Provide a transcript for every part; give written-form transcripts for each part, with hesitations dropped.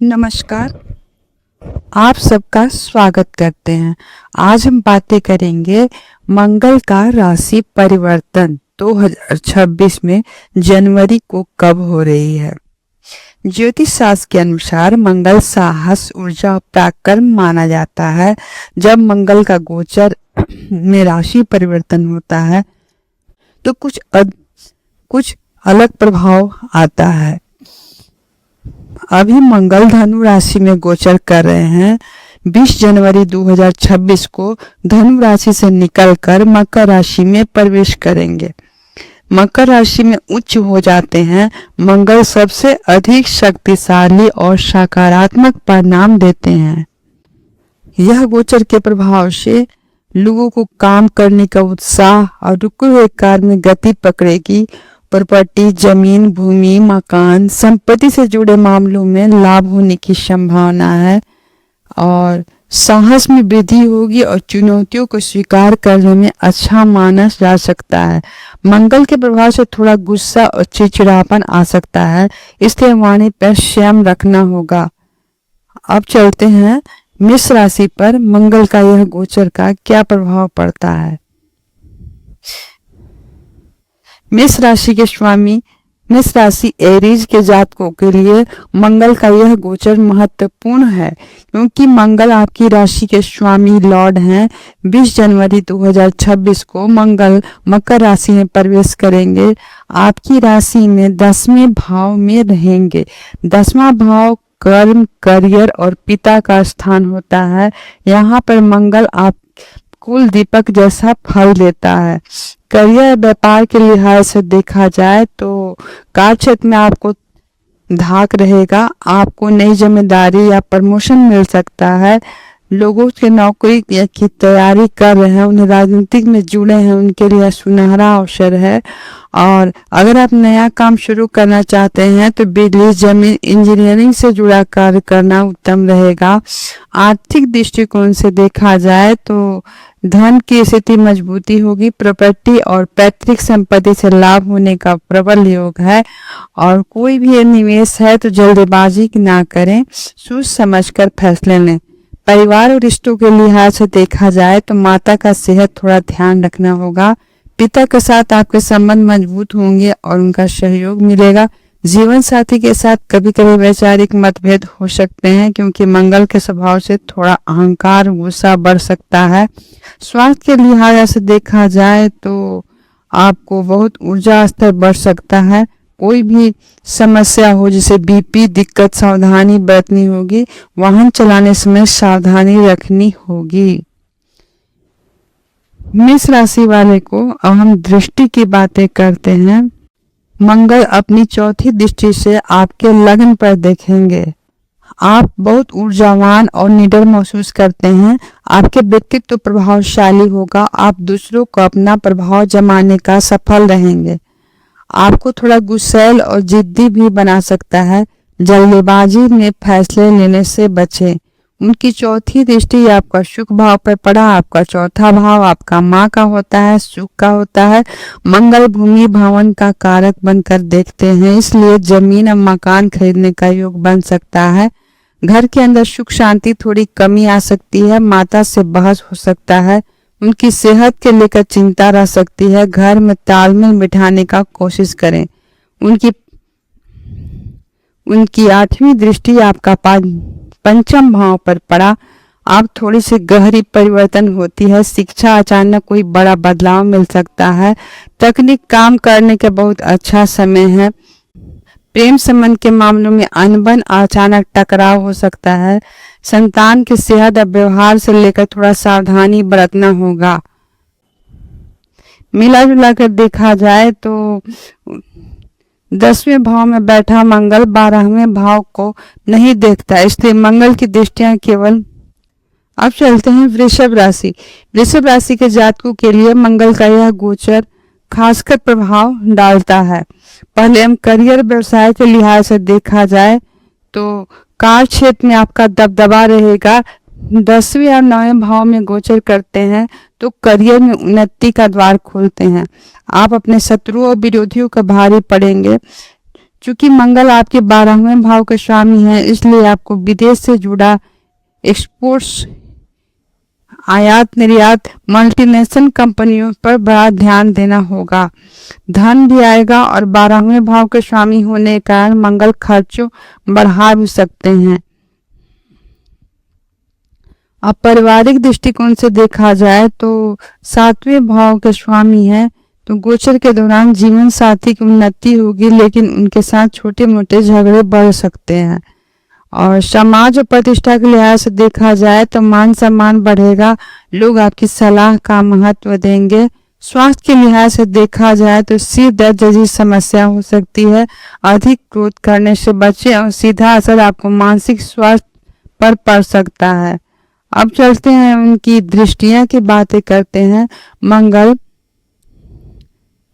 नमस्कार। आप सबका स्वागत करते हैं। आज हम बातें करेंगे मंगल का राशि परिवर्तन 2026 में जनवरी को कब हो रही है। ज्योतिष शास्त्र के अनुसार मंगल साहस, ऊर्जा और पराक्रम माना जाता है। जब मंगल का गोचर में राशि परिवर्तन होता है तो कुछ अलग प्रभाव आता है। अभी मंगल धनु राशि में गोचर कर रहे हैं। 20 जनवरी 2026 को धनु राशि से निकलकर मकर राशि में प्रवेश करेंगे। मकर राशि में उच्च हो जाते हैं। मंगल सबसे अधिक शक्तिशाली और सकारात्मक परिणाम देते हैं। यह गोचर के प्रभाव से लोगों को काम करने का उत्साह और रुके हुए कार्य में गति पकड़ेगी। प्रॉपर्टी, जमीन, भूमि, मकान, संपत्ति से जुड़े मामलों में लाभ होने की संभावना है और साहस में वृद्धि होगी और चुनौतियों को स्वीकार करने में अच्छा माना जा सकता है। मंगल के प्रभाव से थोड़ा गुस्सा और चिड़चिड़ापन आ सकता है, इसलिए वाणी पर संयम रखना होगा। अब चलते हैं मेष राशि पर मंगल का यह गोचर का क्या प्रभाव पड़ता है। मेष राशि के स्वामी मेष राशि एरीज के जातकों के लिए मंगल का यह गोचर महत्वपूर्ण है, क्योंकि मंगल आपकी राशि के स्वामी लॉर्ड हैं। 20 जनवरी 2026 को मंगल मकर राशि में प्रवेश करेंगे। आपकी राशि में 10वें भाव में रहेंगे। 10वां भाव कर्म, करियर और पिता का स्थान होता है। यहाँ पर मंगल आप कुल दीपक जैसा फल देता है। करियर व्यापार के लिहाज से देखा जाए तो कार्य क्षेत्र में आपको धाक रहेगा। आपको नई जिम्मेदारी या प्रमोशन मिल सकता है। लोगों के नौकरी की तैयारी कर रहे हैं, उन्हें राजनीतिक में जुड़े हैं, उनके लिए सुनहरा अवसर है। और अगर आप नया काम शुरू करना चाहते हैं तो बिजली, जमीन, इंजीनियरिंग से जुड़ा कार्य करना उत्तम रहेगा। आर्थिक दृष्टिकोण से देखा जाए तो धन की स्थिति मजबूती होगी। प्रॉपर्टी और पैतृक संपत्ति से लाभ होने का प्रबल योग है और कोई भी निवेश है तो जल्दबाजी ना करें, सोच समझकर फैसले लें। परिवार और रिश्तों के लिहाज से देखा जाए तो माता का सेहत थोड़ा ध्यान रखना होगा। पिता के साथ आपके संबंध मजबूत होंगे और उनका सहयोग मिलेगा। जीवन साथी के साथ कभी कभी वैचारिक मतभेद हो सकते हैं, क्योंकि मंगल के स्वभाव से थोड़ा अहंकार, गुस्सा बढ़ सकता है। स्वास्थ्य के लिहाज से देखा जाए तो आपको बहुत ऊर्जा स्तर बढ़ सकता है। कोई भी समस्या हो जैसे बीपी, दिक्कत, सावधानी बरतनी होगी। वाहन चलाने समय सावधानी रखनी होगी। मेष राशि वाले को अब हम दृष्टि की बातें करते हैं। मंगल अपनी चौथी दृष्टि से आपके लग्न पर देखेंगे। आप बहुत ऊर्जावान और निडर महसूस करते हैं। आपके व्यक्तित्व प्रभावशाली होगा। आप दूसरों को अपना प्रभाव जमाने का सफल रहेंगे। आपको थोड़ा गुस्सैल और जिद्दी भी बना सकता है। जल्दबाजी में फैसले लेने से बचें। उनकी चौथी दृष्टि आपका सुख भाव पर पड़ा। आपका चौथा भाव आपका माँ का होता है, सुख का होता है। मंगल भूमि भवन का कारक बनकर देखते हैं, इसलिए जमीन और मकान खरीदने का योग बन सकता है। घर के अंदर सुख शांति थोड़ी कमी आ सकती है। माता से बहस हो सकता है। उनकी सेहत के लेकर चिंता रह सकती है। घर में तालमेल बिठाने का कोशिश करें। उनकी 8वीं दृष्टि आपका पंचम भाव पर पड़ा। आप थोड़ी सी गहरी परिवर्तन होती है। शिक्षा, अचानक कोई बड़ा बदलाव मिल सकता है। तकनीक, काम करने का बहुत अच्छा समय है। प्रेम संबंध के मामलों में अनबन, अचानक टकराव हो सकता है। संतान की सेहत और व्यवहार से लेकर थोड़ा सावधानी बरतना होगा। मिला जुला कर देखा जाए तो 10वें भाव में बैठा मंगल 12वें भाव को नहीं देखता, इसलिए मंगल की दृष्टियां केवल। अब चलते हैं वृषभ राशि। वृषभ राशि के जातकों के लिए मंगल का यह गोचर खासकर प्रभाव डालता है। पहले हम करियर, व्यवसाय के लिहाज से देखा जाए तो कार्य क्षेत्र में आपका दबदबा रहेगा। 10वें और 9वें भाव में गोचर करते हैं तो करियर में उन्नति का द्वार खोलते हैं। आप अपने शत्रुओं और विरोधियों का भारी पड़ेंगे। चूंकि मंगल आपके 12वें भाव के स्वामी है, इसलिए आपको विदेश से जुड़ा एक्सपोर्ट्स, आयात निर्यात, मल्टीनेशनल कंपनियों पर बड़ा ध्यान देना होगा। धन भी आएगा और 12वें भाव के स्वामी होने के कारण मंगल खर्चों बढ़ा भी सकते हैं। अब पारिवारिक दृष्टिकोण से देखा जाए तो 7वें भाव के स्वामी है, तो गोचर के दौरान जीवन साथी की उन्नति होगी, लेकिन उनके साथ छोटे मोटे झगड़े बढ़ सकते हैं। और समाज और प्रतिष्ठा के लिहाज से देखा जाए तो मान सम्मान बढ़ेगा, लोग आपकी सलाह का महत्व देंगे। स्वास्थ्य के लिहाज से देखा जाए तो सिर दर्द जैसी समस्या हो सकती है। अधिक क्रोध करने से बचें और सीधा असर आपको मानसिक स्वास्थ्य पर पड़ सकता है। अब चलते हैं उनकी दृष्टियां की बातें करते हैं।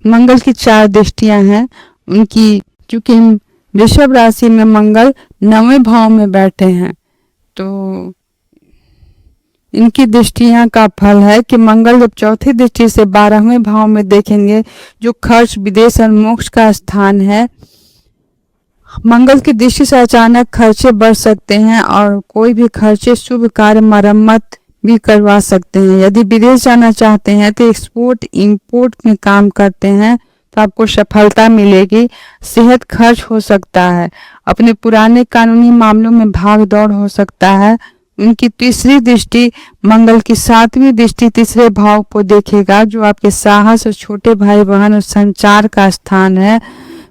मंगल की 4 दृष्टियां हैं उनकी, चूंकि वृषभ राशि में मंगल 9वें भाव में बैठे हैं, तो इनकी दृष्टियां का फल है कि मंगल जब चौथी दृष्टि से 12वें भाव में देखेंगे, जो खर्च, विदेश और मोक्ष का स्थान है, मंगल की दृष्टि से अचानक खर्चे बढ़ सकते हैं और कोई भी खर्चे शुभ कार्य, मरम्मत भी करवा सकते हैं। यदि विदेश जाना चाहते हैं तो एक्सपोर्ट इंपोर्ट में काम करते हैं तो आपको सफलता मिलेगी। सेहत खर्च हो सकता है। अपने पुराने कानूनी मामलों में भाग दौड़ हो सकता है। उनकी तीसरी दृष्टि, मंगल की 7वीं दृष्टि तीसरे भाव को देखेगा, जो आपके साहस और छोटे भाई बहन और संचार का स्थान है।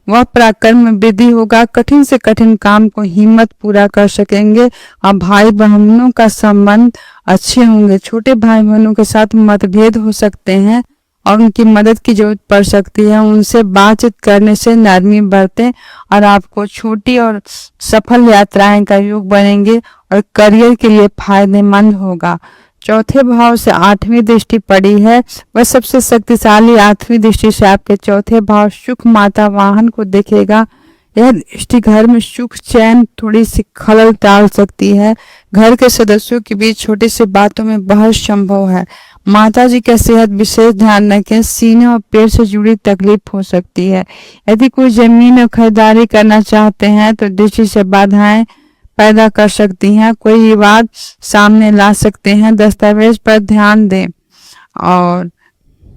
वह पराक्रम में वृद्धि होगा। कठिन से कठिन काम को हिम्मत पूरा कर सकेंगे और भाई बहनों का संबंध अच्छे होंगे। छोटे भाई बहनों के साथ मतभेद हो सकते हैं और उनकी मदद की जरूरत पड़ सकती है। उनसे बातचीत करने से नरमी बढ़ते और आपको छोटी और सफल यात्राएं का योग बनेंगे और करियर के लिए फायदेमंद होगा। चौथे भाव से 8वीं दृष्टि पड़ी है, वह सबसे शक्तिशाली 8वीं दृष्टि से आपके चौथे भाव सुख, माता, वाहन को देखेगा। यह दृष्टि घर में सुख, चैन, थोड़ी सी खलल डाल सकती है। घर के सदस्यों के बीच छोटी सी बातों में बहस संभव है। माता जी का सेहत विशेष ध्यान रखें। सीने और पेट से जुड़ी तकलीफ हो सकती है। यदि कोई जमीन और खरीदारी करना चाहते हैं तो दृष्टि से बाधाएं पैदा कर सकती हैं। कोई विवाद सामने ला सकते हैं। दस्तावेज पर ध्यान दें। और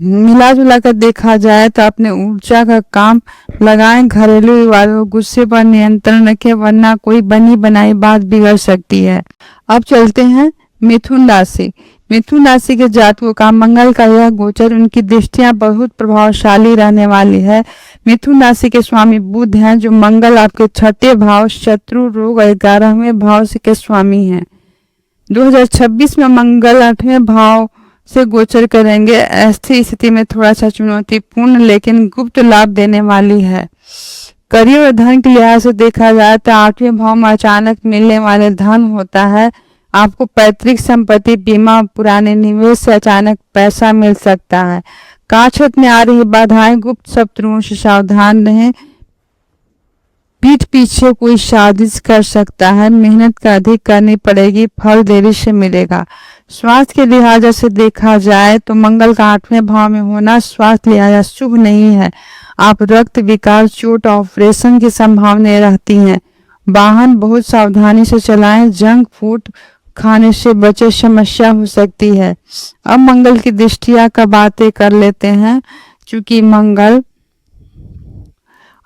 मिला जुला कर देखा जाए तो अपने ऊर्जा का काम लगाएं। घरेलू विवादों, गुस्से पर नियंत्रण रखें, वरना कोई बनी बनाई बात बिगड़ सकती है। अब चलते हैं मिथुन राशि। मिथुन राशि के जातकों का मंगल का यह गोचर, उनकी दृष्टियां बहुत प्रभावशाली रहने वाली है। मिथुन राशि के स्वामी बुध हैं, जो मंगल आपके 6ठे भाव, शत्रु, रोग और 11वें भाव के स्वामी हैं। 2026 में मंगल 8वें भाव से गोचर करेंगे। ऐसी स्थिति में थोड़ा सा चुनौतीपूर्ण लेकिन गुप्त लाभ देने वाली है। करियर और धन के लिहाज से देखा जाए तो 8वें भाव में अचानक मिलने वाले धन होता है। आपको पैतृक संपत्ति, बीमा, पुराने निवेश से अचानक पैसा मिल सकता है। कार्यक्षेत्र में आ रही बाधाएं, गुप्त शत्रुओं से सावधान रहें। पीठ पीछे कोई साजिश कर सकता है। मेहनत का अधिक करनी पड़ेगी, फल देरी से मिलेगा। स्वास्थ्य के लिहाज से देखा जाए तो मंगल का 8वें भाव में होना स्वास्थ्य लिहाज शुभ नहीं है। आप रक्त विकार, चोट, ऑपरेशन की संभावनाएं रहती हैं। वाहन बहुत सावधानी से चलाएं। जंक फूड खाने से बचे, समस्या हो सकती है। अब मंगल की दृष्टियां का बातें कर लेते हैं। चूंकि मंगल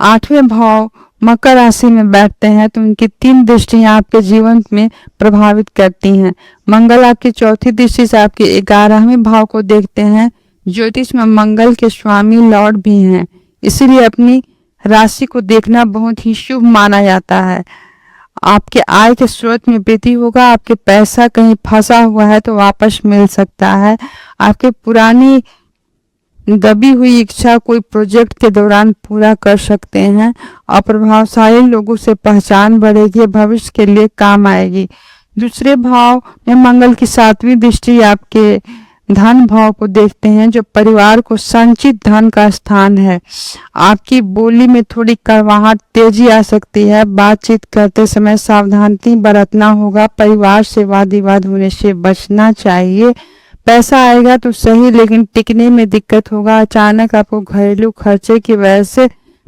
8वें भाव मकर राशि में बैठते हैं तो उनकी 3 दृष्टियां आपके जीवन में प्रभावित करती हैं। मंगल आपकी चौथी दृष्टि से आपके 11वें भाव को देखते हैं। ज्योतिष में मंगल के स्वामी लॉर्ड भी हैं, इसीलिए अपनी राशि को देखना बहुत ही शुभ माना जाता है। आपके आय के स्रोत में वृद्धि होगा। आपके पैसा कहीं फंसा हुआ है तो वापस मिल सकता है। आपके पुरानी दबी हुई इच्छा कोई प्रोजेक्ट के दौरान पूरा कर सकते हैं। अप्रभावशाली लोगों से पहचान बढ़ेगी, भविष्य के लिए काम आएगी। दूसरे भाव में मंगल की 7वीं दृष्टि आपके धन भाव को देखते हैं, जो परिवार को संचित धन का स्थान है। आपकी बोली में थोड़ी कड़वाहट, तेजी आ सकती है। बातचीत करते समय सावधानी बरतना होगा। परिवार से वाद विवाद होने से बचना चाहिए। पैसा आएगा तो सही, लेकिन टिकने में दिक्कत होगा। अचानक आपको घरेलू खर्चे की वजह से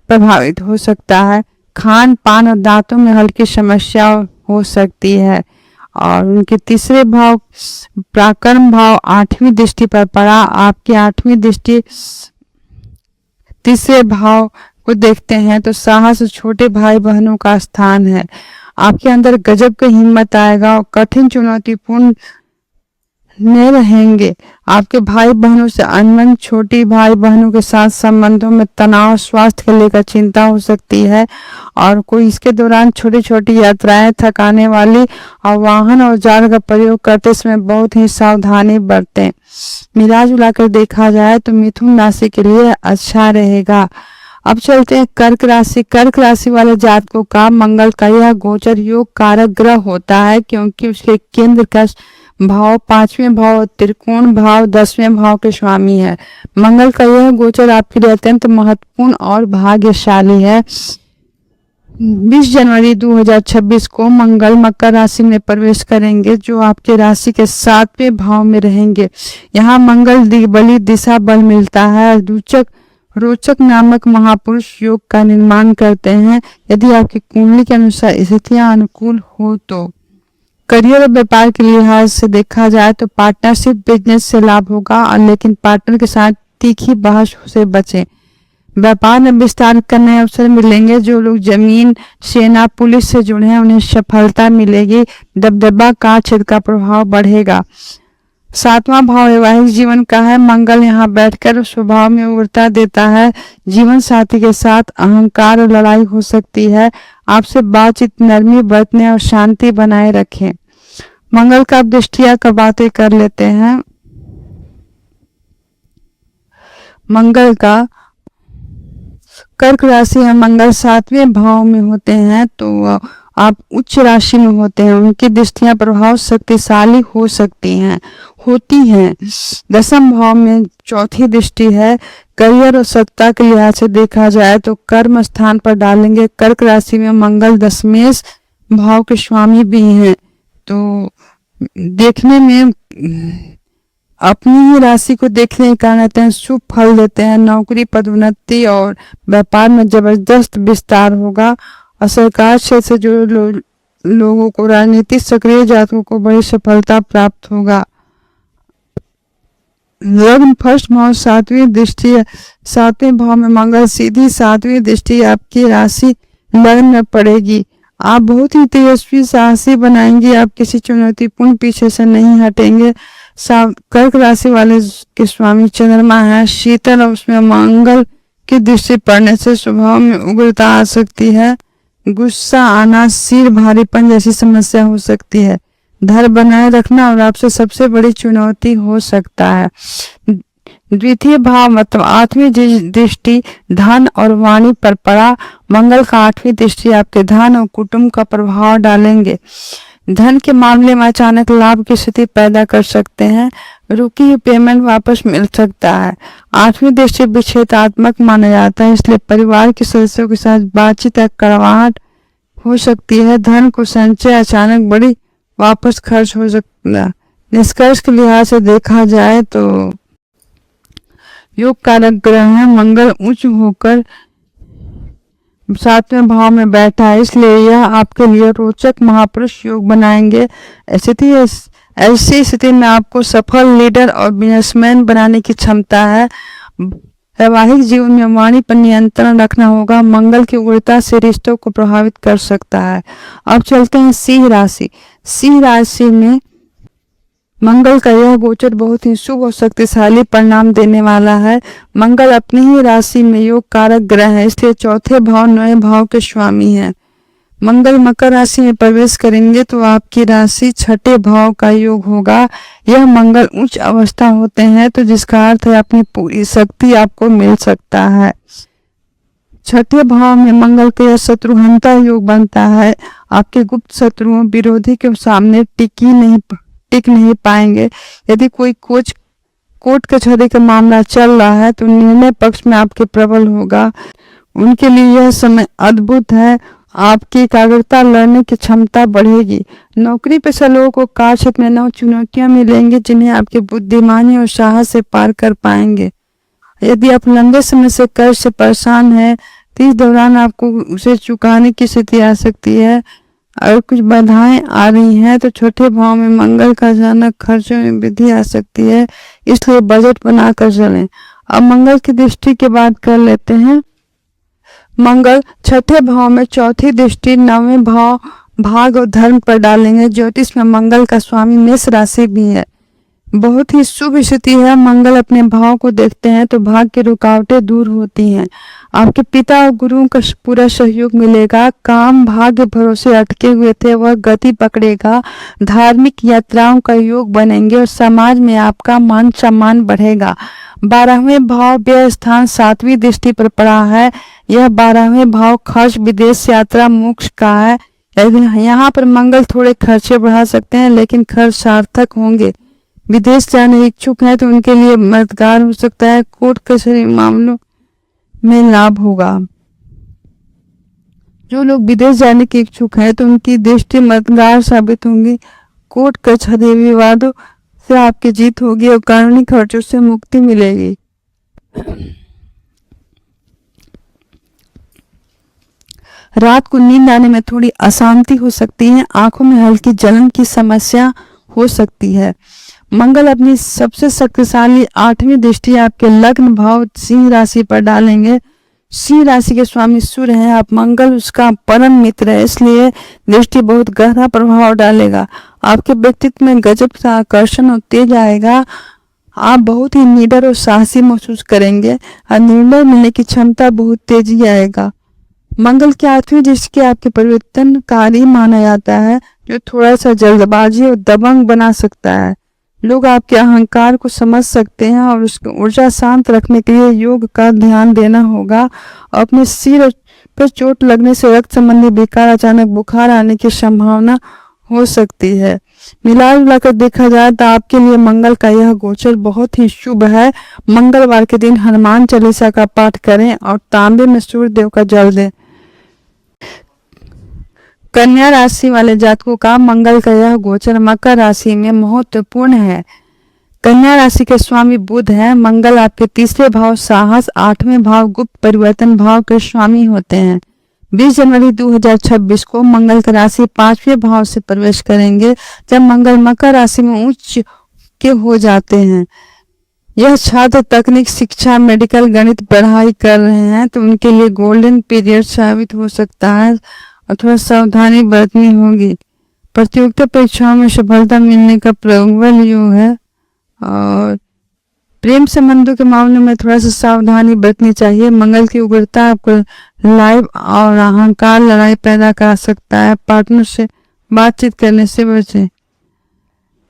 प्रभावित हो सकता है। खान पान और दांतों में हल्की समस्या हो सकती है। और उनके तीसरे भाव पराक्रम भाव 8वीं दृष्टि पर पड़ा। आपकी 8वीं दृष्टि तीसरे भाव को देखते हैं तो साहस और छोटे भाई बहनों का स्थान है। आपके अंदर गजब की हिम्मत आएगा और कठिन चुनौतीपूर्ण में रहेंगे। आपके भाई बहनों से अनबन, छोटी भाई बहनों के साथ संबंधों में तनाव, स्वास्थ्य को लेकर चिंता हो सकती है। और कोई इसके दौरान छोटी छोटी यात्राएं थकाने वाली और वाहन और औजार का प्रयोग करते समय बहुत ही सावधानी बरतें। मिला जुला कर देखा जाए तो मिथुन राशि के लिए अच्छा रहेगा। अब चलते हैं कर्क राशि। कर्क राशि वाले जातकों का मंगल का यह गोचर योग कारक ग्रह होता है, क्योंकि उसके केंद्र का भाव 5वें भाव त्रिकोण भाव 10वें भाव के स्वामी है। मंगल का यह गोचर आपके लिए अत्यंत महत्वपूर्ण और भाग्यशाली है। 20 जनवरी 2026 को मंगल मकर राशि में प्रवेश करेंगे, जो आपके राशि के 7वें भाव में रहेंगे। यहाँ मंगल दिग्बली दिशा बल मिलता है। रोचक नामक महापुरुष योग का निर्माण करते हैं। यदि आपकी कुंडली के अनुसार स्थितियां अनुकूल हो तो करियर और व्यापार के लिहाज से देखा जाए तो पार्टनरशिप बिजनेस से लाभ होगा, और लेकिन पार्टनर के साथ तीखी बहस से बचें। व्यापार में विस्तार करने अवसर मिलेंगे। जो लोग जमीन, सेना, पुलिस से जुड़े हैं उन्हें सफलता मिलेगी। दबदबा का क्षेत्र का प्रभाव बढ़ेगा। 7वां भाव वैवाहिक जीवन का है। मंगल यहाँ बैठकर स्वभाव में उग्रता देता है। जीवन साथी के साथ अहंकार और लड़ाई हो सकती है। आपसे बातचीत नरमी बरतने और शांति बनाए रखें। मंगल का दृष्टिया का बातें कर लेते हैं। मंगल का कर्क राशि है। मंगल 7वें भाव में होते हैं तो आप उच्च राशि में होते हैं। उनकी दृष्टियां प्रभाव शक्तिशाली हो सकती हैं, होती हैं। 10वें भाव में चौथी दृष्टि है। करियर और सत्ता के लिहाज से देखा जाए तो कर्म स्थान पर डालेंगे। कर्क राशि में मंगल 10वें भाव के स्वामी भी हैं, तो देखने में अपनी ही राशि को देखने के कारण रहते हैं, शुभ फल देते हैं। नौकरी, पदोन्नति और व्यापार में जबरदस्त विस्तार होगा। और सरकार क्षेत्र से जुड़े लोगों को, राजनीतिक सक्रिय जातकों को बड़ी सफलता प्राप्त होगा। लग्न फर्स्ट भाव 7वीं दृष्टि है। 7वें भाव में मंगल सीधी 7वीं दृष्टि आपकी राशि लग्न में पड़ेगी। आप बहुत ही तेजस्वी साहसी बनाएंगे। आप किसी चुनौतीपूर्ण पीछे से नहीं हटेंगे। कर्क राशि वाले के स्वामी चंद्रमा है। शीतल और उसमें मंगल की दृष्टि पड़ने से स्वभाव में उग्रता आ सकती है। गुस्सा आना, सिर भारीपन जैसी समस्या हो सकती है। धैर्य बनाए रखना और आपसे सबसे बड़ी चुनौती हो सकता है। द्वितीय भाव मतलब 8वीं दृष्टि धन और वाणी पर पड़ा। मंगल का 8वीं दृष्टि आपके धन और कुटुंब का प्रभाव डालेंगे। धन के मामले में अचानक लाभ की स्थिति पैदा कर सकते हैं। रुकी हुई पेमेंट वापस मिल सकता है। 8वीं दृष्टि विच्छेदात्मक माना जाता है, इसलिए परिवार के सदस्यों के साथ बातचीत या कड़वाहट हो सकती है। धन को संचय अचानक बड़ी वापस खर्च हो सकता है। निष्कर्ष के लिहाज से देखा जाए तो योग कारक ग्रह है। मंगल उच्च होकर 7वें भाव में बैठा है, इसलिए यह आपके लिए रोचक महापुरुष योग बनाएंगे। ऐसी स्थिति में आपको सफल लीडर और बिजनेसमैन बनाने की क्षमता है। वैवाहिक जीवन में वाणी पर नियंत्रण रखना होगा। मंगल की उग्रता से रिश्तों को प्रभावित कर सकता है। अब चलते हैं सिंह राशि। सिंह राशि में मंगल का यह गोचर बहुत ही शुभ और शक्तिशाली परिणाम देने वाला है। मंगल अपनी ही राशि में योग कारक ग्रह है, इसलिए चौथे भाव 9वें भाव के स्वामी है। मंगल मकर राशि में प्रवेश करेंगे तो आपकी राशि 6ठे भाव का योग होगा। यह मंगल उच्च अवस्था होते हैं तो जिसका अर्थ है अपनी पूरी शक्ति आपको मिल सकता है। 6ठे भाव में मंगल के शत्रुहंता योग बनता है। आपके गुप्त शत्रुओं विरोधी के सामने टिक नहीं पाएंगे। यदि कोई कोर्ट कचहरी का मामला चल रहा है तो निर्णय पक्ष में आपके प्रबल होगा। उनके लिए यह समय अद्भुत है। आपकी एकाग्रता, लड़ने की क्षमता बढ़ेगी। नौकरी पेशा लोगों को कार्य क्षेत्र में नव चुनौतियां मिलेंगी, जिन्हें आपकी बुद्धिमानी और साहस से पार कर पाएंगे। यदि आप लंबे समय से कर्ज से परेशान हैं तो इस दौरान आपको उसे चुकाने की स्थिति आ सकती है। अगर कुछ बाधाएं आ रही हैं तो छोटे भाव में मंगल का अचानक खर्चों में वृद्धि आ सकती है, इसलिए बजट बनाकर चलें। अब मंगल की दृष्टि की बात कर लेते हैं। मंगल छठे भाव में चौथी दृष्टि नौवें भाव भाग और धर्म पर डालेंगे। ज्योतिष में मंगल का स्वामी मेष राशि भी है, बहुत ही शुभ स्थिति है। मंगल अपने भाव को देखते हैं तो भाग्य की रुकावटें दूर होती हैं। आपके पिता और गुरुओं का पूरा सहयोग मिलेगा। काम भाग्य भरोसे अटके हुए थे वह गति पकड़ेगा। धार्मिक यात्राओं का योग बनेंगे और समाज में आपका मान सम्मान बढ़ेगा। 12वें भाव व्यय स्थान 7वीं दृष्टि पर पड़ा है। यह 12वें भाव खर्च, विदेश यात्रा, मोक्ष का है। यहाँ पर मंगल थोड़े खर्चे बढ़ा सकते हैं लेकिन खर्च सार्थक होंगे। विदेश जाने इच्छुक हैं तो उनके लिए मददगार हो सकता है। कोर्ट कचहरी मामलों में लाभ होगा। जो लोग विदेश जाने के इच्छुक हैं तो उनकी दृष्टि मददगार साबित होंगी। कोर्ट कचहरी विवादों से आपकी जीत होगी और कानूनी खर्चों से मुक्ति मिलेगी। रात को नींद आने में थोड़ी अशांति हो सकती है। आंखों में हल्की जलन की समस्या हो सकती है। मंगल अपनी सबसे शक्तिशाली 8वीं दृष्टि आपके लग्न भाव सिंह राशि पर डालेंगे। सिंह राशि के स्वामी सूर्य हैं। आप मंगल उसका परम मित्र है, इसलिए दृष्टि बहुत गहरा प्रभाव डालेगा। आपके व्यक्तित्व में गजब का आकर्षण और तेज आएगा। आप बहुत ही निडर और साहसी महसूस करेंगे और निर्णय मिलने की क्षमता बहुत तेजी आएगा। मंगल की 8वीं दृष्टि आपके परिवर्तनकारी माना जाता है, जो थोड़ा सा जल्दबाजी और दबंग बना सकता है। लोग आपके अहंकार को समझ सकते हैं और उसकी ऊर्जा शांत रखने के लिए योग का ध्यान देना होगा। अपने सिर पर चोट लगने से रक्त संबंधी विकार, अचानक बुखार आने की संभावना हो सकती है। मिलाकर देखा जाए तो आपके लिए मंगल का यह गोचर बहुत ही शुभ है। मंगलवार के दिन हनुमान चालीसा का पाठ करें और तांबे में सूर्य देव का जल दें। कन्या राशि वाले जातकों का मंगल का यह गोचर मकर राशि में महत्वपूर्ण है। कन्या राशि के स्वामी बुध है। मंगल आपके तीसरे भाव साहस, 8वें भाव गुप्त परिवर्तन भाव के स्वामी होते हैं। 20 जनवरी 2026 को मंगल की राशि 5वें भाव से प्रवेश करेंगे। जब मंगल मकर राशि में उच्च के हो जाते हैं, यह छात्र तकनीक, शिक्षा, मेडिकल, गणित पढ़ाई कर रहे हैं तो उनके लिए गोल्डन पीरियड साबित हो सकता है और थोड़ा सावधानी बरतनी होगी। प्रतियोगिता परीक्षाओं में सफलता मिलने का प्रबल योग है और प्रेम संबंधों के मामले में थोड़ा सा सावधानी बरतनी चाहिए। मंगल की उग्रता आपको लाइव और अहंकार लड़ाई पैदा कर सकता है। पार्टनर से बातचीत करने से बचें।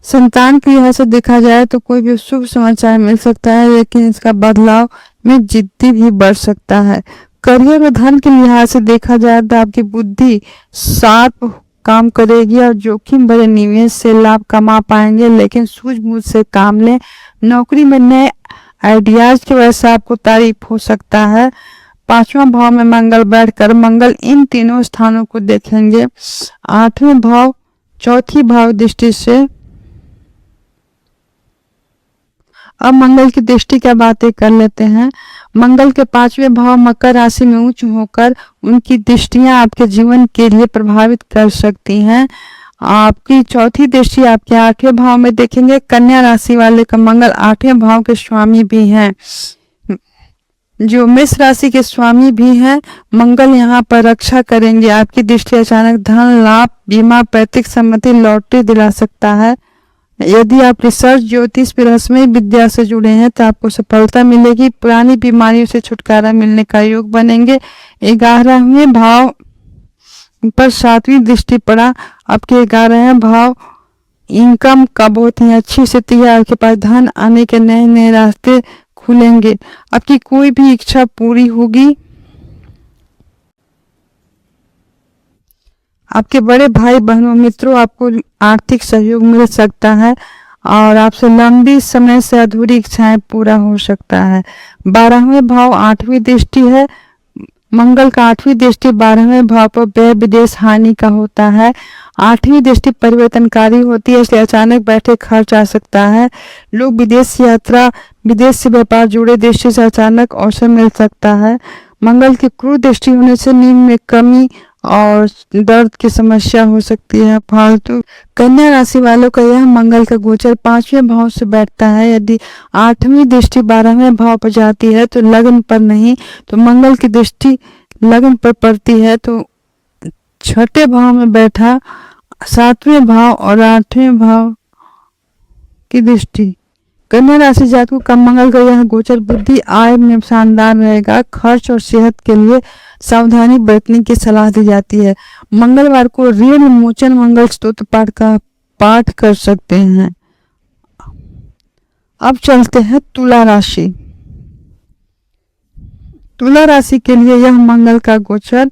संतान के लिहाज से देखा जाए तो कोई भी शुभ समाचार मिल सकता है, लेकिन इसका बदलाव में जिद्दी भी बढ़ सकता है। करियर और धन के लिहाज से देखा जाए तो आपकी बुद्धि शार्प काम करेगी और जोखिम भरे निवेश से लाभ कमा पाएंगे, लेकिन सूझबूझ से काम लें। नौकरी में नए आइडियाज की वजह से आपको तारीफ हो सकता है। 5वां भाव में मंगल बैठकर मंगल इन तीनों स्थानों को देखेंगे। 8वें भाव चौथी भाव दृष्टि से। अब मंगल की दृष्टि क्या बातें कर लेते हैं। मंगल के 5वें भाव मकर राशि में उच्च होकर उनकी दृष्टियां आपके जीवन के लिए प्रभावित कर सकती हैं। आपकी चौथी दृष्टि आपके 8वें भाव में देखेंगे। कन्या राशि वाले का मंगल 8वें भाव के स्वामी भी हैं, जो मेष राशि के स्वामी भी हैं। मंगल यहाँ पर रक्षा करेंगे। आपकी दृष्टि अचानक धन लाभ, बीमा, पैतृक संपत्ति, लॉटरी दिला सकता है। यदि आप रिसर्च, ज्योतिष, रहस्यमय विद्या से जुड़े हैं तो आपको सफलता मिलेगी। पुरानी बीमारियों से छुटकारा मिलने का योग बनेंगे। 11वें भाव पर 7वीं दृष्टि पड़ा। आपके 11वें भाव इनकम का बहुत ही अच्छी स्थिति है। आपके पास धन आने के नए नए रास्ते खुलेंगे। आपकी कोई भी इच्छा पूरी होगी। आपके बड़े भाई बहनों मित्रों आपको आर्थिक सहयोग मिल सकता है और आपसे लंबी समय से अधूरी इच्छाएं पूरा हो सकता है। 12वें भाव 8वीं दृष्टि है। मंगल का 8वीं दृष्टि 12वें भाव पर व्यय विदेश हानि का होता है। 8वीं दृष्टि परिवर्तनकारी होती है, इसलिए अचानक बैठे खर्च आ सकता है। लोग विदेश यात्रा, विदेश से व्यापार जुड़े दृष्टि से अचानक अवसर मिल सकता है। मंगल की क्रूर दृष्टि होने से नींद में कमी और दर्द की समस्या हो सकती है। फालतू कन्या राशि वालों का यह मंगल का गोचर 5वें भाव से बैठता है। यदि 8वीं दृष्टि 12वें भाव पर जाती है तो लग्न पर नहीं, तो मंगल की दृष्टि लग्न पर पड़ती है तो 6ठे भाव में बैठा 7वें भाव और 8वें भाव की दृष्टि। कन्या राशि जातकों का मंगल का यह गोचर बुद्धि आय में शानदार रहेगा। खर्च और सेहत के लिए सावधानी बरतने की सलाह दी जाती है। मंगलवार को ऋण मोचन मंगल स्तोत्र पाठ का पाठ कर सकते हैं। अब चलते हैं तुला राशि। तुला राशि के लिए यह मंगल का गोचर,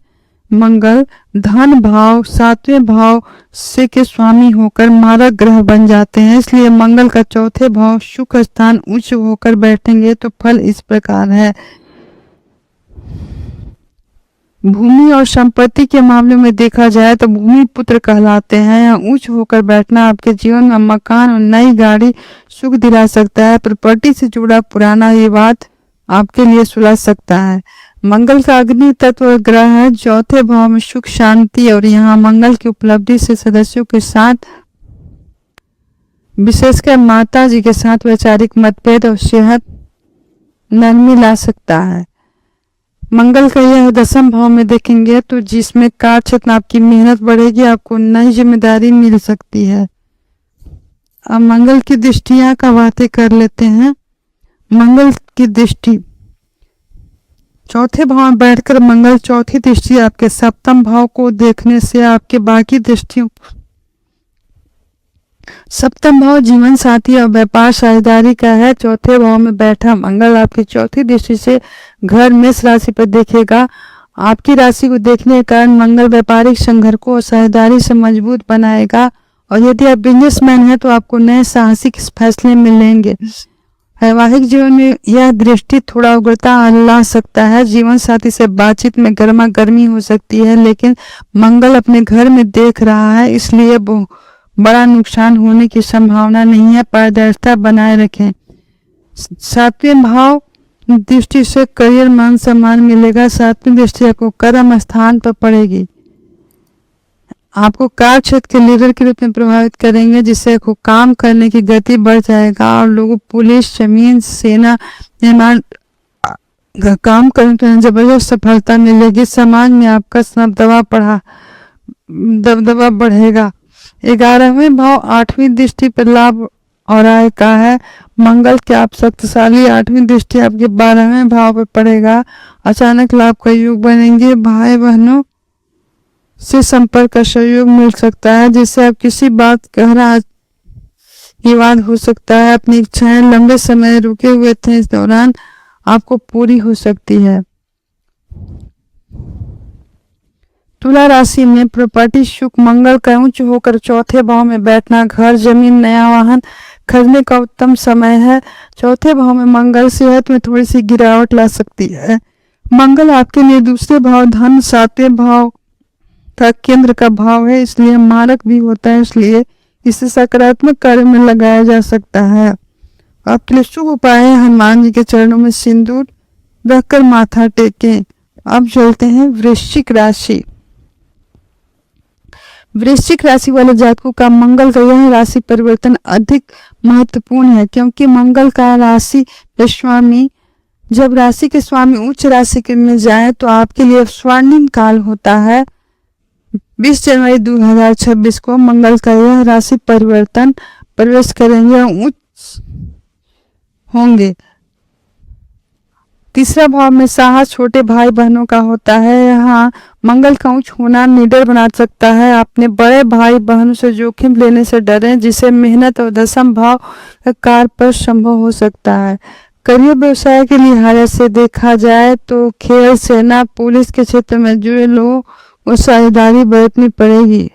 मंगल धन भाव 7वें भाव से के स्वामी होकर मारक ग्रह बन जाते हैं, इसलिए मंगल का 4थे भाव सुख स्थान उच्च होकर बैठेंगे तो फल इस प्रकार है। भूमि और संपत्ति के मामले में देखा जाए तो भूमि पुत्र कहलाते हैं। यहाँ उच्च होकर बैठना आपके जीवन में मकान और नई गाड़ी सुख दिला सकता है। प्रॉपर्टी से जुड़ा पुराना विवाद आपके लिए सुलझ सकता है। मंगल का अग्नि तत्व ग्रह है। 4थे भाव में सुख शांति और यहाँ मंगल की उपलब्धि से सदस्यों के साथ विशेषकर माता जी के साथ वैचारिक मतभेद और सेहत नरमी ला सकता है। मंगल का यह 10वें भाव में देखेंगे तो जिसमें कार्य क्षेत्र में आपकी मेहनत बढ़ेगी, आपको नई जिम्मेदारी मिल सकती है। अब मंगल की दृष्टियां का बातें कर लेते हैं। मंगल की दृष्टि 4थे भाव में बैठकर मंगल 4थी दृष्टि आपके 7वें भाव को देखने से आपके बाकी दृष्टियों, 7वां भाव जीवन साथी और व्यापार साझेदारी का है। 4थे भाव में बैठा मंगल आपकी 4थी दृष्टि से घर मेष राशि पर देखेगा। आपकी राशि को देखने के कारण मंगल व्यापारिक संघर्ष को साझेदारी से मजबूत बनाएगा और यदि आप बिजनेसमैन हैं तो आपको नए साहसिक फैसले मिलेंगे। वैवाहिक जीवन में यह दृष्टि थोड़ा उग्रता ला सकता है। जीवन साथी से बातचीत में गर्मा गर्मी हो सकती है, लेकिन मंगल अपने घर में देख रहा है इसलिए बड़ा नुकसान होने की संभावना नहीं है। पारदर्शिता बनाए रखें। 7वें भाव दृष्टि से करियर मान सम्मान मिलेगा। 7वीं दृष्टि आपको कर्म स्थान पर पड़ेगी। आपको कार्य क्षेत्र के लीडर के रूप में प्रभावित करेंगे, जिससे आपको काम करने की गति बढ़ जाएगा और लोगों पुलिस, जमीन, सेना, निर्माण काम करने तो जबरदस्त सफलता मिलेगी। समाज में आपका दबदबा बढ़ेगा। 11वें भाव 8वीं दृष्टि पर लाभ और आय का है। मंगल के आप शक्तिशाली 8वीं दृष्टि आपके 12वें भाव पर पड़ेगा। अचानक लाभ का योग बनेंगे। भाई बहनों से संपर्क का सहयोग मिल सकता है, जिससे आप किसी बात गहरा विवाद हो सकता है। अपनी इच्छाएं लंबे समय रुके हुए थे, इस दौरान आपको पूरी हो सकती है। तुला राशि में प्रॉपर्टी सुख, मंगल का उच्च होकर 4थे भाव में बैठना घर, जमीन, नया वाहन खरीदने का उत्तम समय है। 4थे भाव में मंगल सेहत में थोड़ी सी गिरावट ला सकती है। मंगल आपके लिए दूसरे भाव धन 7वें भाव का केंद्र का भाव है, इसलिए मारक भी होता है, इसलिए इसे सकारात्मक कार्य में लगाया जा सकता है। आपके लिए शुभ उपाय है हनुमान जी के चरणों में सिंदूर रखकर माथा टेकें। अब चलते हैं वृश्चिक राशि। वृश्चिक राशि वाले जातकों का मंगल का यह राशि परिवर्तन अधिक महत्वपूर्ण है, क्योंकि मंगल का राशि के स्वामी जब राशि के स्वामी उच्च राशि में जाए तो आपके लिए स्वर्णिम काल होता है। 20 जनवरी 2026 को मंगल का यह राशि परिवर्तन प्रवेश करेंगे और उच्च होंगे। तीसरा भाव में साहस छोटे भाई बहनों का होता है। यहाँ मंगल का उच्च होना निडर बना सकता है। अपने बड़े भाई बहनों से जोखिम लेने से डरें, जिसे मेहनत और 10वें भाव का कार्य पर संभव हो सकता है। करियर व्यवसाय के लिहाज से देखा जाए तो खेल, सेना, पुलिस के क्षेत्र में जुड़े लोगों को साझेदारी बरतनी पड़ेगी।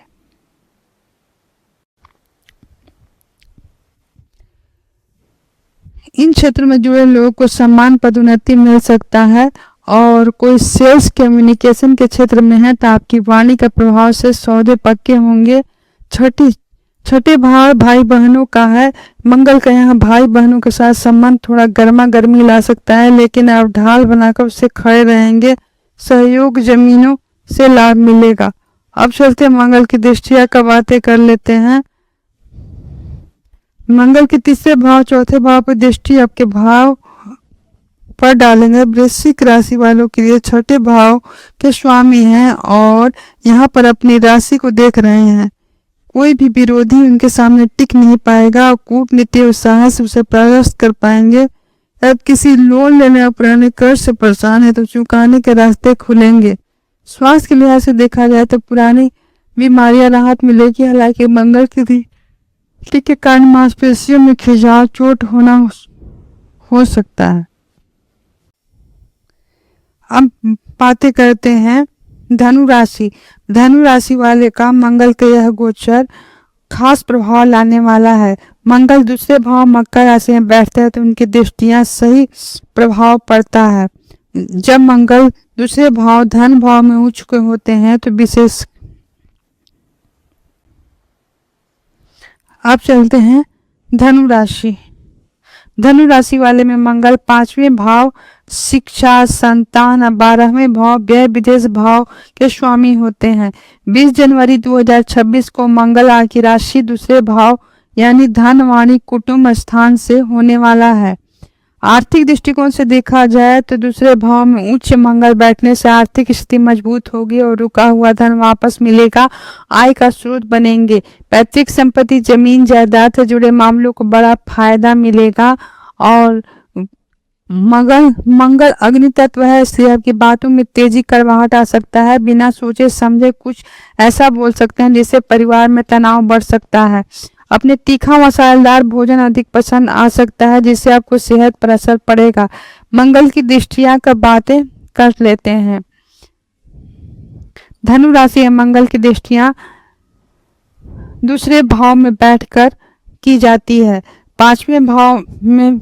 इन क्षेत्र में जुड़े लोगों को सम्मान पदोन्नति मिल सकता है और कोई सेल्स कम्युनिकेशन के क्षेत्र में है तो आपकी वाणी का प्रभाव से सौदे पक्के होंगे। छठे भाव भाई बहनों का है। मंगल का यहाँ भाई बहनों के साथ संबंध थोड़ा गर्मा गर्मी ला सकता है, लेकिन आप ढाल बनाकर उससे खड़े रहेंगे सहयोग, जमीनों से लाभ मिलेगा। अब चलते हैं मंगल की दृष्टियां का बातें कर लेते हैं। मंगल के तीसरे भाव, चौथे भाव पर दृष्टि आपके भाव पर डालेंगे। वृश्चिक राशि वालों के लिए छठे भाव के स्वामी हैं और यहाँ पर अपनी राशि को देख रहे हैं। कोई भी विरोधी उनके सामने टिक नहीं पाएगा और कूटनीति और साहस उसे परास्त कर पाएंगे। अब किसी लोन लेने और पुराने कर्ज से परेशान है तो चुकाने के रास्ते खुलेंगे। स्वास्थ्य के लिहाज से देखा जाए तो पुरानी बीमारियां राहत मिलेगी। हालांकि मंगल की दृष्टि के कारण मांसपेशियों में खिंचाव, चोट होना हो सकता है। अब बातें करते हैं धनु राशि। धनु राशि वाले का मंगल का यह गोचर खास प्रभाव लाने वाला है। मंगल दूसरे भाव मकर राशि में बैठते हैं तो उनकी दृष्टियां सही प्रभाव पड़ता है। जब मंगल दूसरे भाव धन भाव में उच्च होते हैं तो विशेष। अब चलते हैं धनु राशि। धनु राशि वाले में मंगल पांचवें भाव शिक्षा, संतान, 12वें भाव व्यय विदेश भाव के स्वामी होते हैं। 20 जनवरी 2026 को मंगल आपकी राशि दूसरे भाव यानी धन, वाणी, कुटुंब स्थान से होने वाला है। आर्थिक दृष्टिकोण से देखा जाए तो दूसरे भाव में उच्च मंगल बैठने से आर्थिक स्थिति मजबूत होगी और रुका हुआ धन वापस मिलेगा, आय का स्रोत बनेंगे। पैतृक संपत्ति, जमीन जायदाद से जुड़े मामलों को बड़ा फायदा मिलेगा। और मंगल अग्नि तत्व है, इसलिए आपकी बातों में तेजी, करवाहट आ सकता है। बिना सोचे समझे कुछ ऐसा बोल सकते हैं जिससे परिवार में तनाव बढ़ सकता है। अपने तीखा मसालेदार भोजन अधिक पसंद आ सकता है जिससे आपको सेहत पर असर पड़ेगा। मंगल की दृष्टियां का बातें कर लेते हैं। धनु राशि में मंगल की दृष्टियां दूसरे भाव में बैठकर की जाती है। पांचवें भाव में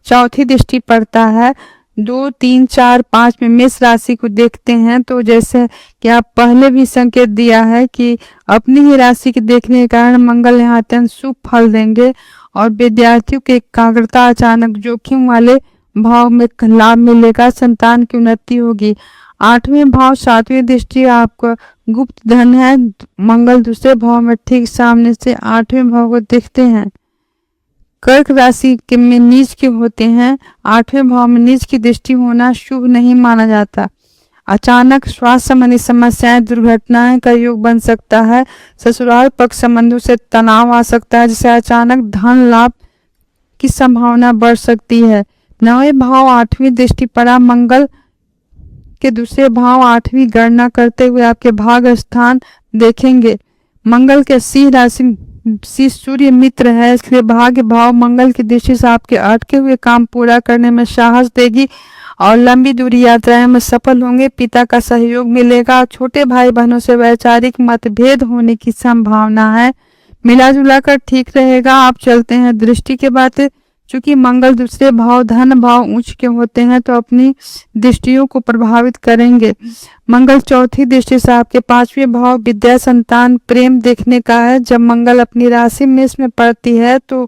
चौथी दृष्टि पड़ता है। 2, 3, 4, 5 में मेष राशि को देखते हैं तो जैसे कि आप पहले भी संकेत दिया है कि अपनी ही राशि के देखने के कारण मंगल यहाँ अत्यंत शुभ फल देंगे और विद्यार्थियों की एकाग्रता, अचानक जोखिम वाले भाव में लाभ मिलेगा, संतान की उन्नति होगी। 8वें भाव 7वीं दृष्टि आपका गुप्त धन है। मंगल दूसरे भाव में ठीक सामने से 8वें भाव को देखते हैं। कर्क राशि के में नीच के होते हैं। 8वें भाव में नीच की दृष्टि होना शुभ नहीं माना जाता। अचानक स्वास्थ्य संबंधी समस्याएं, दुर्घटनाएं का योग बन सकता है। ससुराल पक्ष संबंधों से तनाव आ सकता है जिससे अचानक धन लाभ की संभावना बढ़ सकती है। 9वें भाव 8वीं दृष्टि पड़ा। मंगल के दूसरे भाव 8वीं गणना करते हुए आपके भाग स्थान देखेंगे। मंगल के सिंह राशि सूर्य मित्र है, इसलिए भाग्य भाव मंगल की दृष्टि से आपके अटके हुए काम पूरा करने में साहस देगी और लंबी दूरी यात्राएं में सफल होंगे। पिता का सहयोग मिलेगा। छोटे भाई बहनों से वैचारिक मतभेद होने की संभावना है। मिला जुला कर ठीक रहेगा। आप चलते हैं दृष्टि के बातें। चूंकि मंगल दूसरे भाव धन भाव उच्च के होते हैं तो अपनी दृष्टियों को प्रभावित करेंगे। मंगल चौथी दृष्टि से आपके 5वें भाव विद्या, संतान, प्रेम देखने का है। जब मंगल अपनी राशि मेष में पड़ती है तो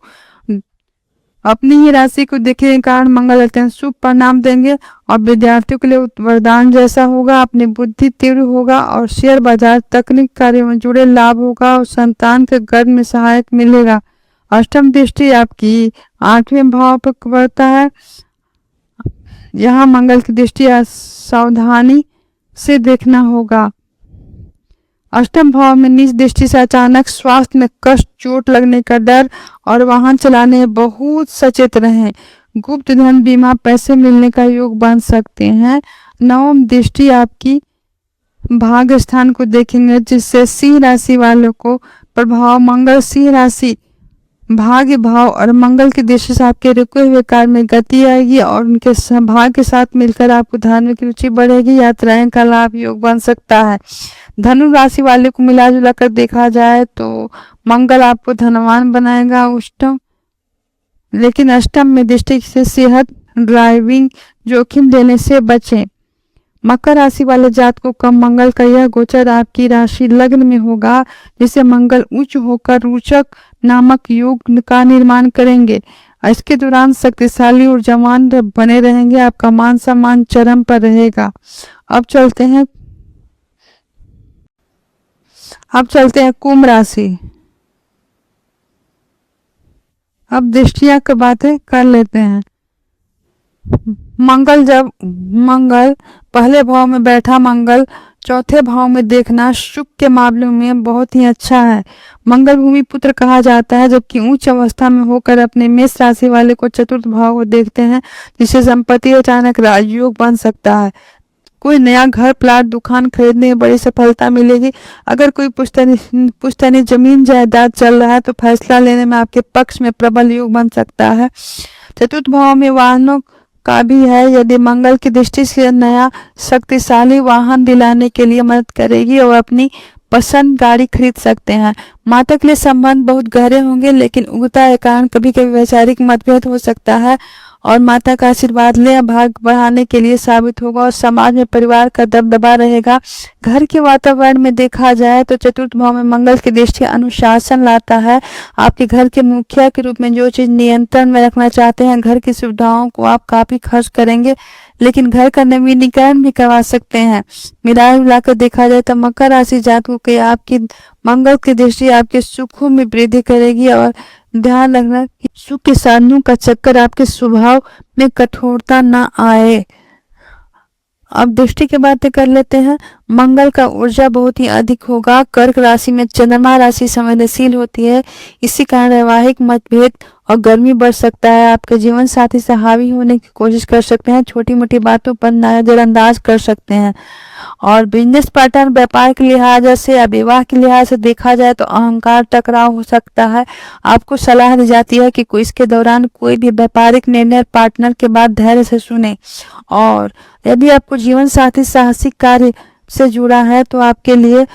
अपनी ही राशि को देखने के कारण मंगल अत्यंत शुभ परिणाम देंगे और विद्यार्थियों के लिए वरदान जैसा होगा। अपनी बुद्धि तीव्र होगा और शेयर बाजार, तकनीक कार्यों में जुड़े लाभ होगा और संतान के गर्भ में सहायक मिलेगा। अष्टम दृष्टि आपकी 8वें भाव पर पड़ता है। यहाँ मंगल की दृष्टि सावधानी से देखना होगा। अष्टम भाव में नीच दृष्टि से अचानक स्वास्थ्य में कष्ट, चोट लगने का डर और वाहन चलाने में बहुत सचेत रहें। गुप्त धन, बीमा, पैसे मिलने का योग बन सकते हैं। 9वीं दृष्टि आपकी भाग्य स्थान को देखेंगे जिससे सिंह राशि वालों को प्रभाव। मंगल सिंह राशि भाग्य भाव और मंगल की दृष्टि से आपके रुके हुए कार्य में गति आएगी और उनके भाग्य के साथ मिलकर आपको धार्मिक रुचि बढ़ेगी। यात्राएं का लाभ योग बन सकता है। धनु राशि वाले को मिला जुला कर देखा जाए तो मंगल आपको धनवान बनाएगा। लेकिन अष्टम में दृष्टि से सेहत, ड्राइविंग, जोखिम लेने से बचें। मकर राशि वाले जातकों का मंगल का यह गोचर आपकी राशि लग्न में होगा जिससे मंगल उच्च होकर रोचक नामक योग का निर्माण करेंगे। इसके दौरान शक्तिशाली ऊर्जावान बने रहेंगे, आपका मान सम्मान चरम पर रहेगा। अब चलते हैं कुंभ राशि। अब दृष्टियां की बातें कर लेते हैं। मंगल पहले भाव में बैठा मंगल चौथे भाव में देखना शुभ के मामले में बहुत ही अच्छा है। मंगल भूमि पुत्र कहा जाता है, जबकि उच्च अवस्था में होकर अपने मेष राशि वाले को चतुर्थ भाव को देखते हैं, जिससे संपत्ति अचानक राजयोग बन सकता है। कोई नया घर प्लाट दुकान खरीदने में बड़ी सफलता मिलेगी। अगर कोई पुश्तैनी जमीन जायदाद चल रहा है तो फैसला लेने में आपके पक्ष में प्रबल योग बन सकता है। चतुर्थ भाव में वाहनों का भी है। यदि मंगल की दृष्टि से नया शक्तिशाली वाहन दिलाने के लिए मदद करेगी और अपनी पसंद गाड़ी खरीद सकते हैं। माता के लिए संबंध बहुत गहरे होंगे, लेकिन उगता के कारण कभी कभी वैचारिक मतभेद हो सकता है और माता का आशीर्वाद ले भाग्य बढ़ाने के लिए साबित होगा और समाज में परिवार का दबदबा रहेगा। घर के वातावरण में देखा जाए तो चतुर्थ भाव में मंगल की दृष्टि अनुशासन लाता है। आपके घर के मुखिया के रूप में जो चीज नियंत्रण में रखना चाहते हैं, घर की सुविधाओं को आप काफी खर्च करेंगे, लेकिन घर का नवीनीकरण भी करवा सकते हैं। मिलाकर देखा जाए तो मकर राशि जातकों के आपकी मंगल की दृष्टि आपके सुखों में वृद्धि करेगी और ध्यान रखना कि सुख के साधनों का चक्कर आपके स्वभाव में कठोरता ना आए। अब दृष्टि की बातें कर लेते हैं। मंगल का ऊर्जा बहुत ही अधिक होगा। कर्क राशि में चंद्रमा राशि संवेदनशील होती है, इसी कारण वैवाहिक मतभेद और गर्मी बढ़ सकता है। आपके जीवन साथी से हावी होने की कोशिश कर सकते हैं, छोटी मोटी बातों पर नजरअंदाज कर सकते हैं। और बिजनेस पार्टनर व्यापार के लिहाज से या विवाह के लिहाज से देखा जाए तो अहंकार टकराव हो सकता है। आपको सलाह दी जाती है कि इसके दौरान कोई भी व्यापारिक निर्णय पार्टनर के बाद धैर्य से सुने। और यदि आपको जीवन साथी साहसिक कार्य से जुड़ा है तो आपके लिए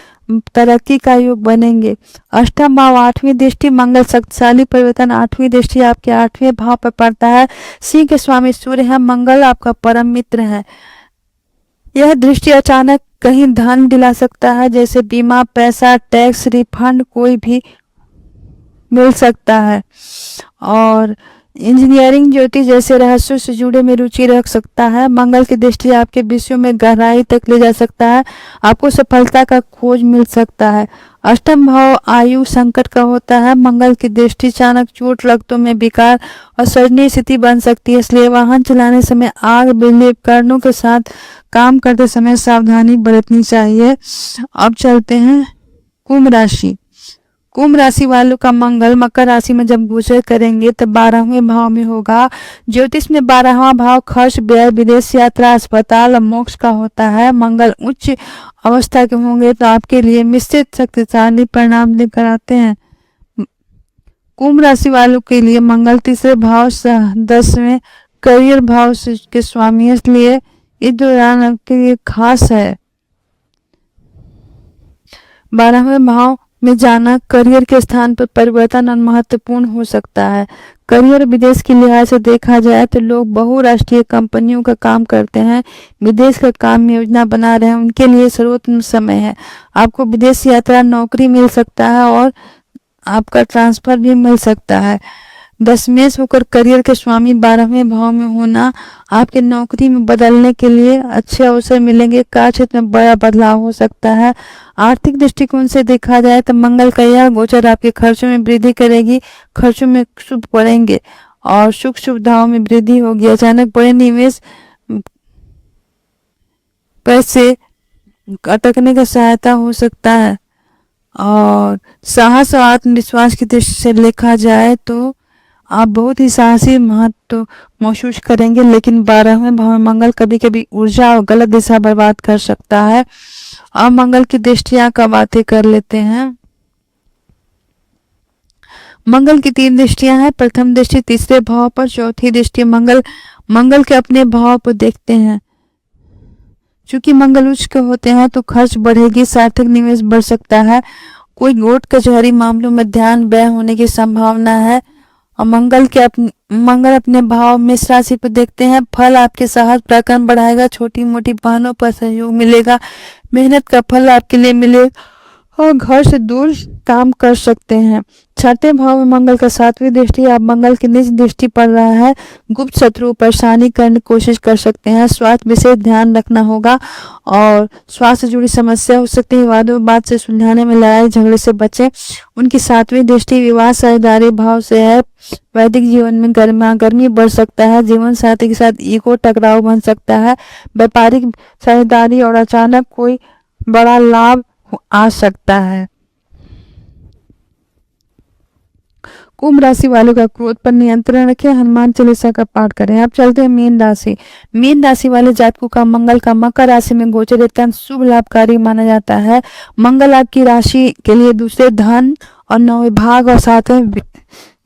तरक्की का योग बनेंगे। अष्टम भाव आठवीं दृष्टि मंगल शक्तिशाली परिवर्तन आठवीं दृष्टि आपके आठवें भाव पर पड़ता है। सिंह के स्वामी सूर्य है, मंगल आपका परम मित्र है। यह दृष्टि अचानक कहीं धन दिला सकता है, जैसे बीमा, पैसा, टैक्स रिफंड कोई भी मिल सकता है। और इंजीनियरिंग, ज्योतिष जैसे रहस्यों से जुड़े में रुचि रख सकता है। मंगल की दृष्टि आपके विषयों में गहराई तक ले जा सकता है। आपको सफलता का खोज मिल सकता है। अष्टम भाव आयु संकट का होता है। मंगल की दृष्टि अचानक चोट रक्तों में विकार और सड़ने स्थिति बन सकती है, इसलिए वाहन चलाने समय आग बिजली उपकरणों के साथ काम करते समय सावधानी बरतनी चाहिए। अब चलते हैं कुंभ राशि। कुंभ राशि वालों का मंगल मकर राशि में जब गोचर करेंगे तब 12वें भाव में होगा। ज्योतिष में 12वां भाव खर्च, व्यय, विदेश यात्रा, अस्पताल और मोक्ष का होता है। मंगल उच्च अवस्था के होंगे तो आपके लिए मिश्रित शक्तिशाली परिणाम लेकर आते हैं। कुंभ राशि वालों के लिए मंगल तीसरे भाव 10वें करियर भाव के स्वामी, इसलिए इस दौरान आपके लिए खास है। 12वें भाव में जाना करियर के स्थान पर परिवर्तन और महत्वपूर्ण हो सकता है। करियर विदेश के लिहाज से देखा जाए तो लोग बहुराष्ट्रीय कंपनियों का काम करते हैं, विदेश का काम योजना बना रहे हैं, उनके लिए सर्वोत्तम समय है। आपको विदेश यात्रा, नौकरी मिल सकता है और आपका ट्रांसफर भी मिल सकता है। दशमेश होकर करियर के स्वामी 12वें भाव में होना आपके नौकरी में बदलने के लिए अच्छे अवसर मिलेंगे। कार्य क्षेत्र में बड़ा बदलाव हो सकता है। आर्थिक दृष्टिकोण से देखा जाए तो मंगल का यह गोचर आपके खर्चों में वृद्धि करेगी, खर्चों में शुभ बढ़ेंगे और सुख सुविधाओं में वृद्धि होगी। अचानक बड़े निवेश पैसे अटकने का सहायता हो सकता है। और साहस और आत्मविश्वास की दृष्टि से देखा जाए तो आप बहुत ही साहसी महत्व महसूस करेंगे, लेकिन 12वें भाव में मंगल कभी कभी ऊर्जा और गलत दिशा बर्बाद कर सकता है। अब मंगल की दृष्टियां का बातें कर लेते हैं। मंगल की 3 दृष्टियां हैं। प्रथम दृष्टि तीसरे भाव पर, चौथी दृष्टि मंगल के अपने भाव पर देखते हैं। चूंकि मंगल उच्च के होते हैं तो खर्च बढ़ेगी, सार्थक निवेश बढ़ सकता है। कोई कोर्ट कचहरी मामलों में ध्यान व्यय होने की संभावना है। और मंगल अपने भाव मेष राशि पर देखते हैं। फल आपके साहस पराक्रम बढ़ाएगा, छोटी मोटी बहनों पर सहयोग मिलेगा, मेहनत का फल आपके लिए मिलेगा और घर से दूर काम कर सकते हैं। छठे भाव में मंगल का 7वीं दृष्टि, आप मंगल की निज दृष्टि पड़ रहा है, गुप्त शत्रु परेशानी करने की कोशिश कर सकते हैं। स्वास्थ्य विशेष ध्यान रखना होगा और स्वास्थ्य से जुड़ी समस्या हो सकती है। वाद विवाद से सुलझाने में लड़ाई झगड़े से बचें। उनकी 7वीं दृष्टि विवाह साझेदारी भाव से है। वैदिक जीवन में गर्मी बढ़ सकता है। जीवन साथी के साथ ईगो टकराव बन सकता है। व्यापारिक साझेदारी और अचानक कोई बड़ा लाभ आ सकता है। कुंभ राशि वालों का क्रोध पर नियंत्रण रखें, हनुमान चालीसा का पाठ करें। अब चलते हैं मीन राशि। मीन राशि वाले जातकों का मंगल का मकर राशि में गोचर अत्यंत शुभ लाभकारी माना जाता है। मंगल आपकी राशि के लिए दूसरे धन और 9वें भाग और 7वें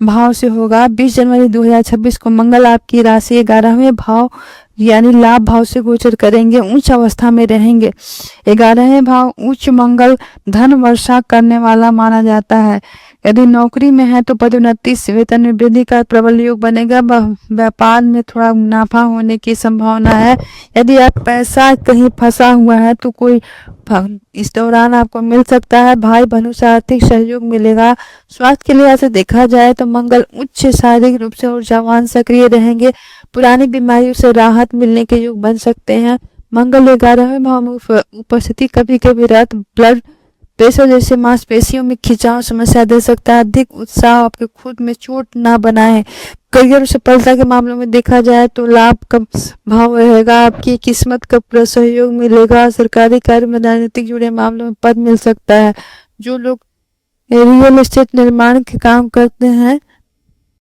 भाव से होगा। 20 जनवरी 2026 को मंगल आपकी राशि 11वें भाव यानी लाभ भाव से गोचर करेंगे, उच्च अवस्था में रहेंगे। 11वें भाव उच्च मंगल धन वर्षा करने वाला माना जाता है। यदि नौकरी में है तो पदोन्नति से वेतन में वृद्धि का प्रबल योग बनेगा। व्यापार में थोड़ा मुनाफा होने की संभावना है। यदि आप पैसा कहीं फंसा हुआ है तो कोई इस दौरान आपको मिल सकता है। भाई बहनों से आर्थिक सहयोग मिलेगा। स्वास्थ्य के लिए ऐसे देखा जाए तो मंगल उच्च शारीरिक रूप से ऊर्जावान सक्रिय रहेंगे। पुरानी बीमारियों से राहत मिलने के योग बन सकते हैं। मंगल 11वें भाव में उपस्थिति कभी कभी रक्त ब्लड प्रेशर जैसे मांसपेशियों में खिंचाव समस्या दे सकता है। अधिक उत्साह आपके खुद में चोट ना बनाए। करियर सफलता के मामलों में देखा जाए तो लाभ का भाव रहेगा। आपकी किस्मत का पूरा सहयोग मिलेगा। सरकारी कार्य में राजनीतिक जुड़े मामलों में पद मिल सकता है। जो लोग रियल एस्टेट निर्माण के काम करते हैं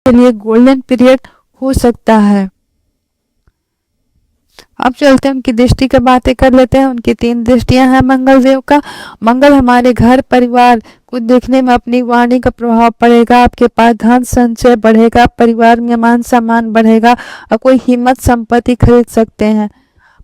के लिए गोल्डन पीरियड हो सकता है। अब चलते हैं उनकी दृष्टि की बातें कर लेते हैं। उनकी 3 दृष्टियां हैं मंगल देव का। मंगल हमारे घर परिवार को देखने में अपनी वाणी का प्रभाव पड़ेगा। आपके पास धन संचय बढ़ेगा। परिवार में मान सम्मान बढ़ेगा और कोई हिम्मत संपत्ति खरीद सकते हैं।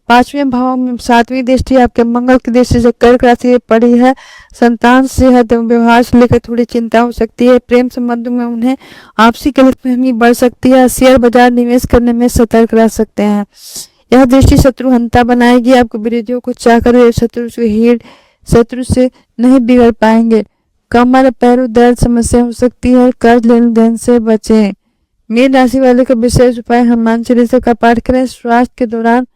5वें भाव में 7वीं दृष्टि आपके मंगल की दृष्टि से कर्क राशि पड़ी है। संतान सेहत एवं व्यवहार से लेकर थोड़ी चिंता हो सकती है। प्रेम संबंधों में उन्हें आपसी गलतफहमी बढ़ सकती है। शेयर बाजार निवेश करने में सतर्क रह सकते हैं। यह दृष्टि शत्रुहंता बनाएगी। आपको विरोधियों को चाहकर शत्रु से नहीं बिगड़ पाएंगे। कमर पैरों दर्द समस्या हो सकती है। कर्ज लेन देन से बचें। मीन राशि वाले का विशेष उपाय हनुमान चालीसा का पाठ करें। स्वास्थ्य के दौरान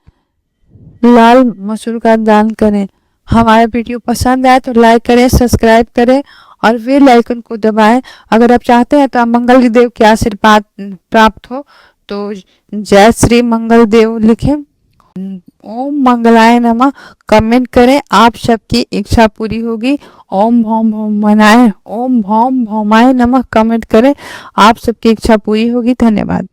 लाल मसूर का दान करें। हमारा वीडियो पसंद आए तो लाइक करें, सब्सक्राइब करें और बेल आइकन को दबाएं। अगर आप चाहते हैं तो आप मंगल देव के आशीर्वाद प्राप्त हो तो जय श्री मंगल देव लिखें। ओम मंगलाय नमः कमेंट करें। आप सबकी इच्छा पूरी होगी। ओम भौम भौमाय नमः कमेंट करें। आप सबकी इच्छा पूरी होगी। धन्यवाद।